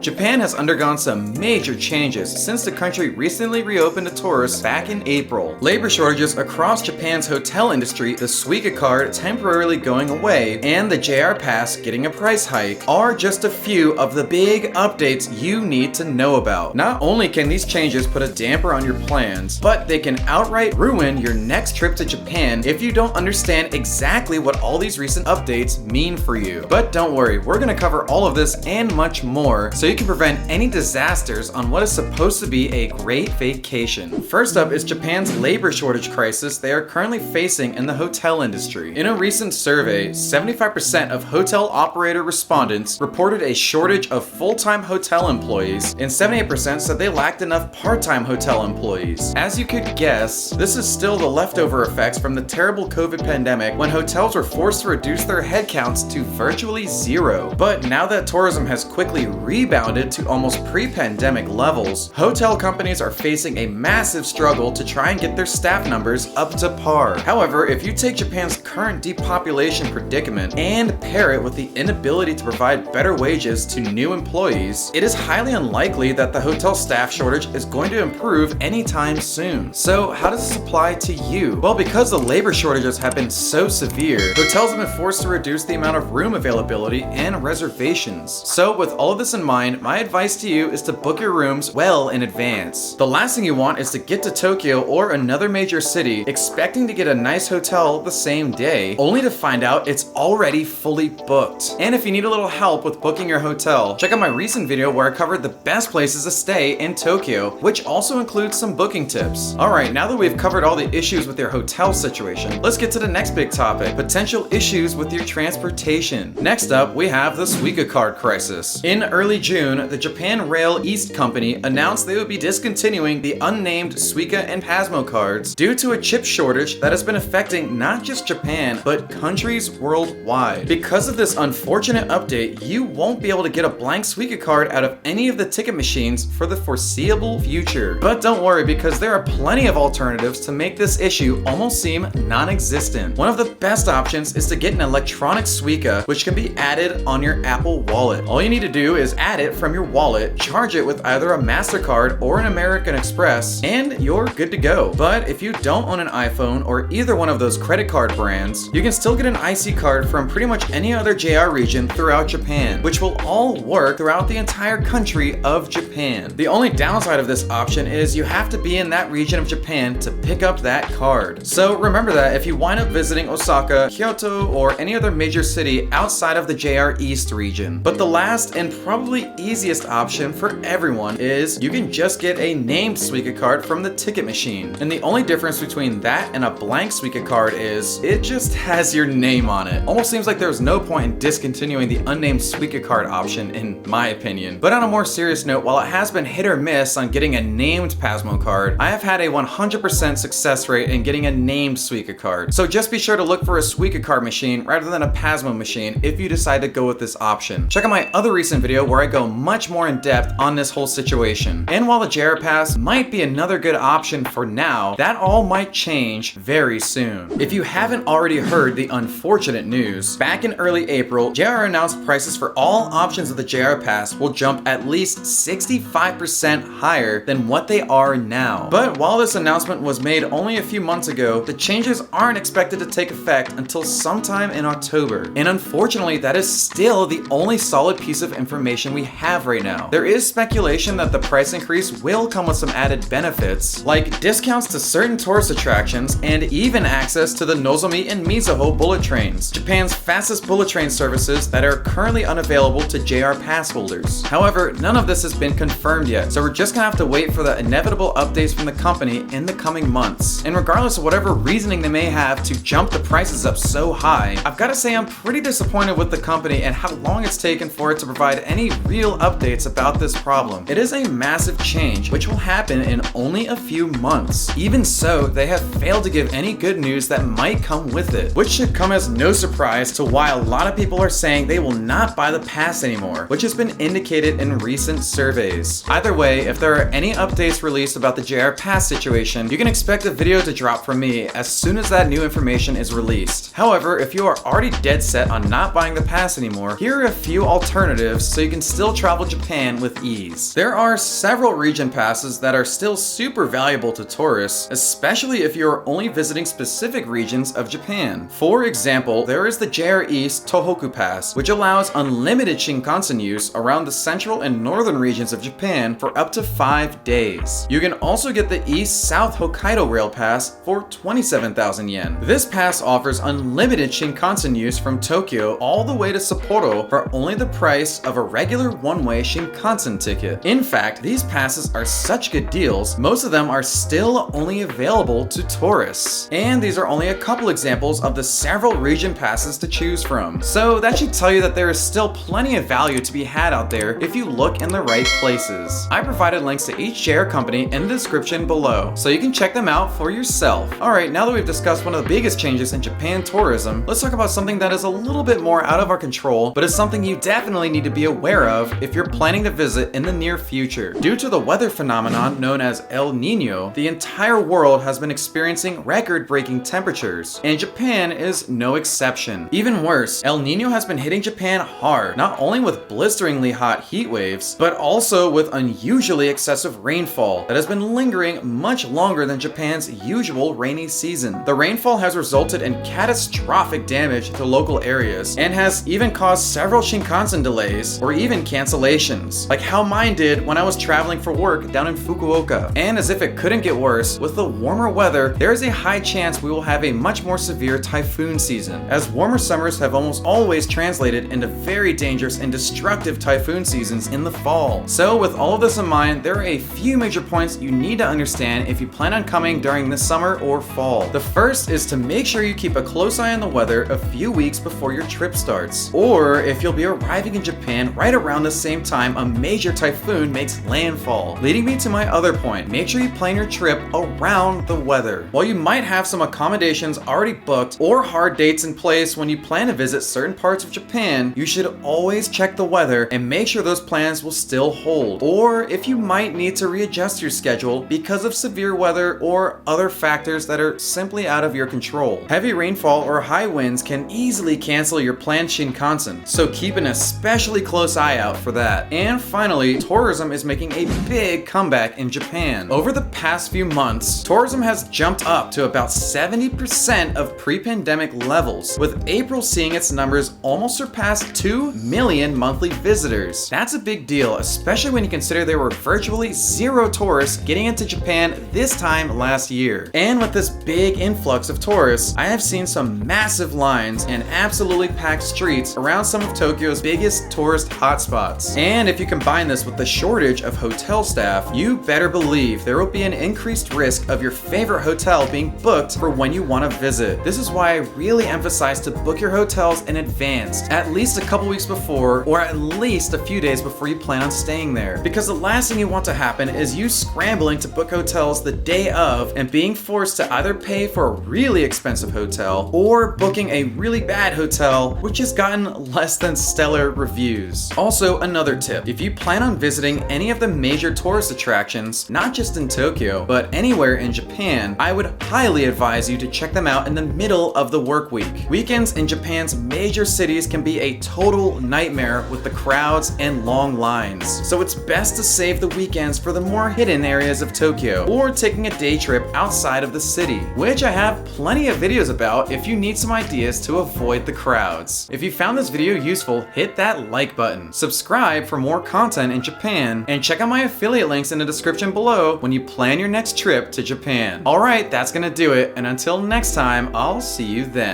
Japan has undergone some major changes since the country recently reopened to tourists back in April. Labor shortages across Japan's hotel industry, the Suica Card temporarily going away, and the JR Pass getting a price hike are just a few of the big updates you need to know about. Not only can these changes put a damper on your plans, but they can outright ruin your next trip to Japan if you don't understand exactly what all these recent updates mean for you. But don't worry, we're gonna cover all of this and much more so you can prevent any disasters on what is supposed to be a great vacation. First up is Japan's labor shortage crisis they are currently facing in the hotel industry. In a recent survey, 75% of hotel operator respondents reported a shortage of full-time hotel employees, and 78% said they lacked enough part-time hotel employees. As you could guess, this is still the leftover effects from the terrible COVID pandemic when hotels were forced to reduce their headcounts to virtually zero. But now that tourism has quickly rebounded to almost pre-pandemic levels, hotel companies are facing a massive struggle to try and get their staff numbers up to par. However, if you take Japan's current depopulation predicament and pair it with the inability to provide better wages to new employees, it is highly unlikely that the hotel staff shortage is going to improve anytime soon. So how does this apply to you? Well, because the labor shortages have been so severe, hotels have been forced to reduce the amount of room availability and reservations. So with all of this in mind, my advice to you is to book your rooms well in advance. The last thing you want is to get to Tokyo or another major city expecting to get a nice hotel the same day, only to find out it's already fully booked. And if you need a little help with booking your hotel, check out my recent video where I covered the best places to stay in Tokyo, which also includes some booking tips. Alright, now that we've covered all the issues with your hotel situation, let's get to the next big topic: potential issues with your transportation. Next up, we have the Suica Card crisis. In early June, the Japan Rail East Company announced they would be discontinuing the unnamed Suica and Pasmo cards due to a chip shortage that has been affecting not just Japan, but countries worldwide. Because of this unfortunate update, you won't be able to get a blank Suica card out of any of the ticket machines for the foreseeable future. But don't worry, because there are plenty of alternatives to make this issue almost seem non-existent. One of the best options is to get an electronic Suica, which can be added on your Apple Wallet. All you need to do is add it from your wallet, charge it with either a MasterCard or an American Express, and you're good to go. But if you don't own an iPhone or either one of those credit card brands, you can still get an IC card from pretty much any other JR region throughout Japan, which will all work throughout the entire country of Japan. The only downside of this option is you have to be in that region of Japan to pick up that card. So remember that if you wind up visiting Osaka, Kyoto, or any other major city outside of the JR East region. But the last and probably easiest option for everyone is you can just get a named Suica card from the ticket machine. And the only difference between that and a blank Suica card is it just has your name on it. Almost seems like there's no point in discontinuing the unnamed Suica card option in my opinion. But on a more serious note, while it has been hit or miss on getting a named Pasmo card, I have had a 100% success rate in getting a named Suica card. So just be sure to look for a Suica card machine rather than a Pasmo machine if you decide to go with this option. Check out my other recent video where I go much more in depth on this whole situation. And while the JR Pass might be another good option for now, that all might change very soon. If you haven't already heard the unfortunate news, back in early April, JR announced prices for all options of the JR Pass will jump at least 65% higher than what they are now. But while this announcement was made only a few months ago, the changes aren't expected to take effect until sometime in October. And unfortunately, that is still the only solid piece of information we have right now. There is speculation that the price increase will come with some added benefits, like discounts to certain tourist attractions and even access to the Nozomi and Mizuho bullet trains, Japan's fastest bullet train services that are currently unavailable to JR Pass holders. However, none of this has been confirmed yet, so we're just gonna have to wait for the inevitable updates from the company in the coming months. And regardless of whatever reasoning they may have to jump the prices up so high, I've gotta say I'm pretty disappointed with the company and how long it's taken for it to provide any real updates about this problem. It is a massive change, which will happen in only a few months. Even so, they have failed to give any good news that might come with it, which should come as no surprise to why a lot of people are saying they will not buy the pass anymore, which has been indicated in recent surveys. Either way, if there are any updates released about the JR Pass situation, you can expect a video to drop from me as soon as that new information is released. However, if you are already dead set on not buying the pass anymore, here are a few alternatives so you can still still travel Japan with ease. There are several region passes that are still super valuable to tourists, especially if you're only visiting specific regions of Japan. For example, there is the JR East Tohoku Pass, which allows unlimited Shinkansen use around the central and northern regions of Japan for up to 5 days. You can also get the East-South Hokkaido Rail Pass for 27,000 yen. This pass offers unlimited Shinkansen use from Tokyo all the way to Sapporo for only the price of a regular one-way Shinkansen ticket. In fact, these passes are such good deals, most of them are still only available to tourists. And these are only a couple examples of the several region passes to choose from. So that should tell you that there is still plenty of value to be had out there if you look in the right places. I provided links to each JR company in the description below, so you can check them out for yourself. Alright, now that we've discussed one of the biggest changes in Japan tourism, let's talk about something that is a little bit more out of our control, but is something you definitely need to be aware of if you're planning to visit in the near future. Due to the weather phenomenon known as El Nino, the entire world has been experiencing record-breaking temperatures, and Japan is no exception. Even worse, El Nino has been hitting Japan hard, not only with blisteringly hot heat waves, but also with unusually excessive rainfall that has been lingering much longer than Japan's usual rainy season. The rainfall has resulted in catastrophic damage to local areas and has even caused several Shinkansen delays or even cancellations, like how mine did when I was traveling for work down in Fukuoka. And as if it couldn't get worse, with the warmer weather, there is a high chance we will have a much more severe typhoon season, as warmer summers have almost always translated into very dangerous and destructive typhoon seasons in the fall. So with all of this in mind, there are a few major points you need to understand if you plan on coming during this summer or fall. The first is to make sure you keep a close eye on the weather a few weeks before your trip starts, or if you'll be arriving in Japan right around the same time a major typhoon makes landfall. Leading me to my other point, make sure you plan your trip around the weather. While you might have some accommodations already booked or hard dates in place when you plan to visit certain parts of Japan, you should always check the weather and make sure those plans will still hold, or if you might need to readjust your schedule because of severe weather or other factors that are simply out of your control. Heavy rainfall or high winds can easily cancel your planned Shinkansen, so keep an especially close eye out for that. And finally, tourism is making a big comeback in Japan. Over the past few months, tourism has jumped up to about 70% of pre-pandemic levels, with April seeing its numbers almost surpass 2 million monthly visitors. That's a big deal, especially when you consider there were virtually zero tourists getting into Japan this time last year. And with this big influx of tourists, I have seen some massive lines and absolutely packed streets around some of Tokyo's biggest tourist hotspots. And if you combine this with the shortage of hotel staff, you better believe there will be an increased risk of your favorite hotel being booked for when you want to visit. This is why I really emphasize to book your hotels in advance, at least a couple weeks before, or at least a few days before you plan on staying there. Because the last thing you want to happen is you scrambling to book hotels the day of and being forced to either pay for a really expensive hotel or booking a really bad hotel which has gotten less than stellar reviews. Also, another tip, if you plan on visiting any of the major tourist attractions, not just in Tokyo, but anywhere in Japan, I would highly advise you to check them out in the middle of the work week. Weekends in Japan's major cities can be a total nightmare with the crowds and long lines. So it's best to save the weekends for the more hidden areas of Tokyo, or taking a day trip outside of the city, which I have plenty of videos about if you need some ideas to avoid the crowds. If you found this video useful, hit that like button, subscribe for more content in Japan, and check out my affiliate links in the description below when you plan your next trip to Japan. Alright, that's gonna do it, and until next time, I'll see you then.